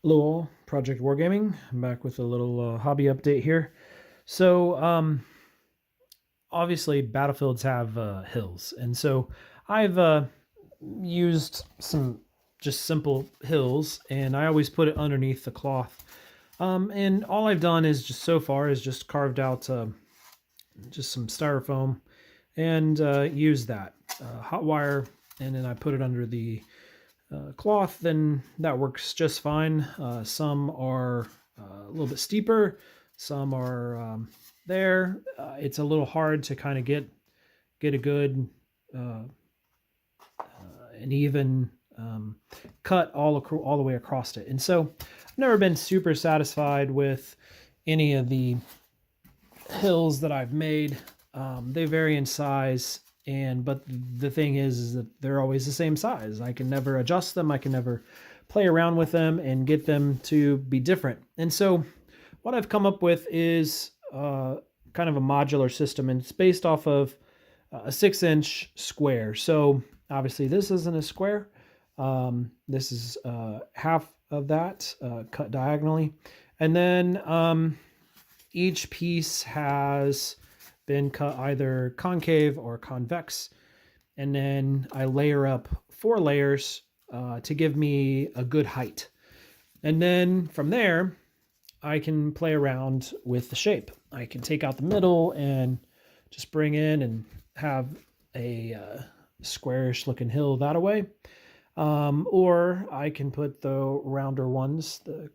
Hello all, Project Wargaming. I'm back with a little hobby update here. So, obviously battlefields have hills, and so I've used some just simple hills, and I always put it underneath the cloth. And all I've done is just so far is just carved out just some styrofoam and used that hot wire, and then I put it under the cloth, then that works just fine. Some are a little bit steeper, some are there. It's a little hard to kind of get a good uh, an even cut all the way across it. And so I've never been super satisfied with any of the hills that I've made. They vary in size, but the thing is that they're always the same size. I can never adjust them. I can never play around with them and get them to be different. And so what I've come up with is kind of a modular system, and it's based off of a 6-inch square. So obviously this isn't a square. This is half of that cut diagonally. And then each piece has been cut either concave or convex. And then I layer up 4 layers to give me a good height. And then from there, I can play around with the shape. I can take out the middle and just bring in and have a squarish looking hill that way. Or I can put the rounder ones, the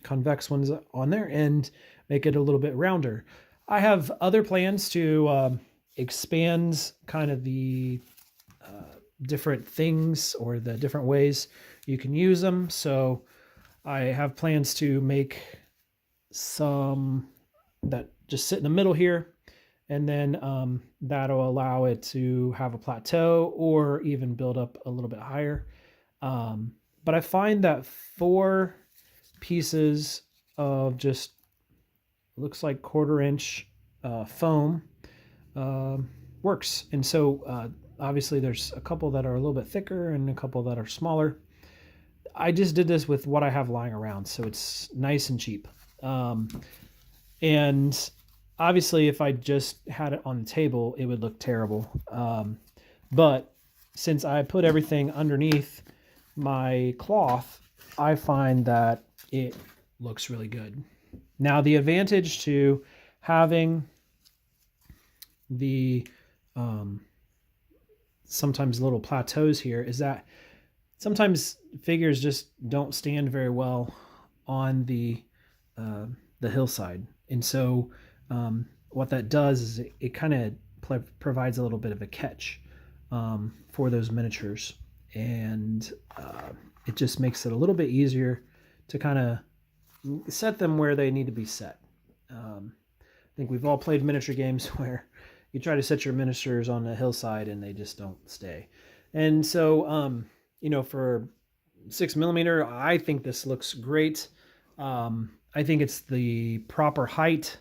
convex ones on there and make it a little bit rounder. I have other plans to expand kind of the different things or the different ways you can use them. So I have plans to make some that just sit in the middle here, and then that'll allow it to have a plateau or even build up a little bit higher. But I find that 4 pieces of just looks like 1/4 inch foam works. And so obviously there's a couple that are a little bit thicker and a couple that are smaller. I just did this with what I have lying around, so it's nice and cheap. And obviously if I just had it on the table, it would look terrible. But since I put everything underneath my cloth, I find that it looks really good. Now, the advantage to having the sometimes little plateaus here is that sometimes figures just don't stand very well on the hillside. And so what that does is it kind of provides a little bit of a catch for those miniatures. And it just makes it a little bit easier to kind of set them where they need to be set. I think we've all played miniature games where you try to set your miniatures on a hillside and they just don't stay. And so, for 6mm, I think this looks great. I think it's the proper height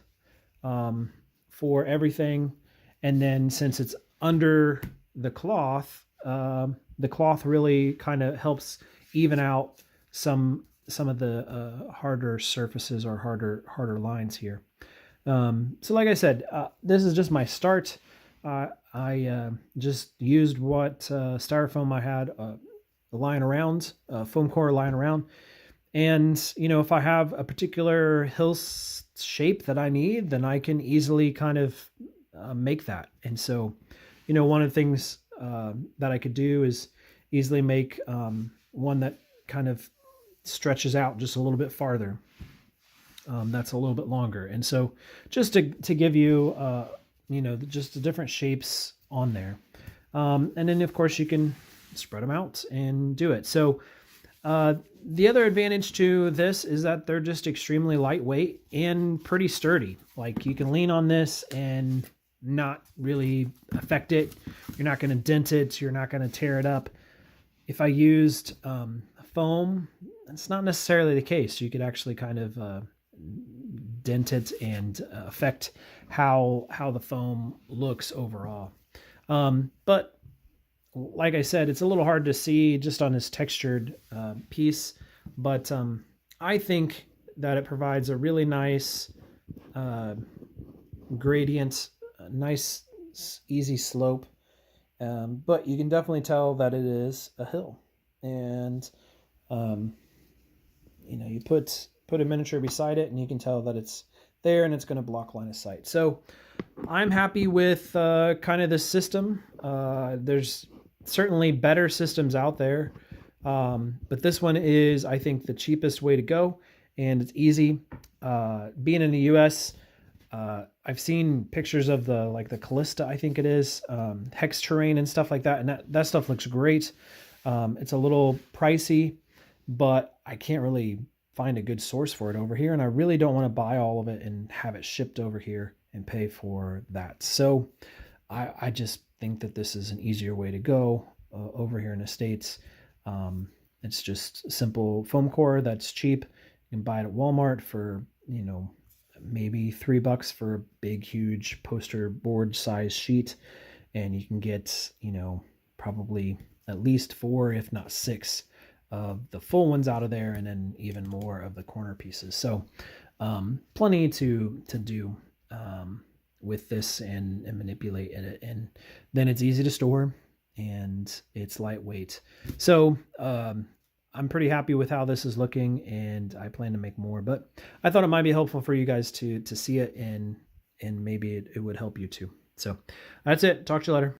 for everything. And then since it's under the cloth really kind of helps even out some of the harder surfaces or harder lines here. So like I said, this is just my start. I just used what styrofoam I had lying around, foam core lying around. And, if I have a particular hill shape that I need, then I can easily kind of make that. And so, one of the things that I could do is easily make one that kind of stretches out just a little bit farther. That's a little bit longer. And so just to give you, just the different shapes on there. And then of course you can spread them out and do it. So the other advantage to this is that they're just extremely lightweight and pretty sturdy. Like you can lean on this and not really affect it. You're not going to dent it. You're not going to tear it up. If I used foam, that's not necessarily the case. You could actually kind of dent it and affect how the foam looks overall. But like I said, it's a little hard to see just on this textured piece, but I think that it provides a really nice uh, gradient, a nice easy slope, but you can definitely tell that it is a hill. And um, you put a miniature beside it, and you can tell that it's there, and it's going to block line of sight. So I'm happy with kind of this system. There's certainly better systems out there, but this one is, I think, the cheapest way to go, and it's easy. Being in the U.S., I've seen pictures of the Callista, I think it is, hex terrain and stuff like that, and that stuff looks great. It's a little pricey, but I can't really find a good source for it over here, and I really don't want to buy all of it and have it shipped over here and pay for that. So I just think that this is an easier way to go over here in the States. It's just simple foam core that's cheap. You can buy it at Walmart for, maybe $3 for a big, huge poster board size sheet. And you can get, probably at least 4, if not 6 of the full ones out of there, and then even more of the corner pieces. So plenty to do with this and manipulate it. And then it's easy to store and it's lightweight. So I'm pretty happy with how this is looking, and I plan to make more, but I thought it might be helpful for you guys to see it, and maybe it would help you too. So that's it. Talk to you later.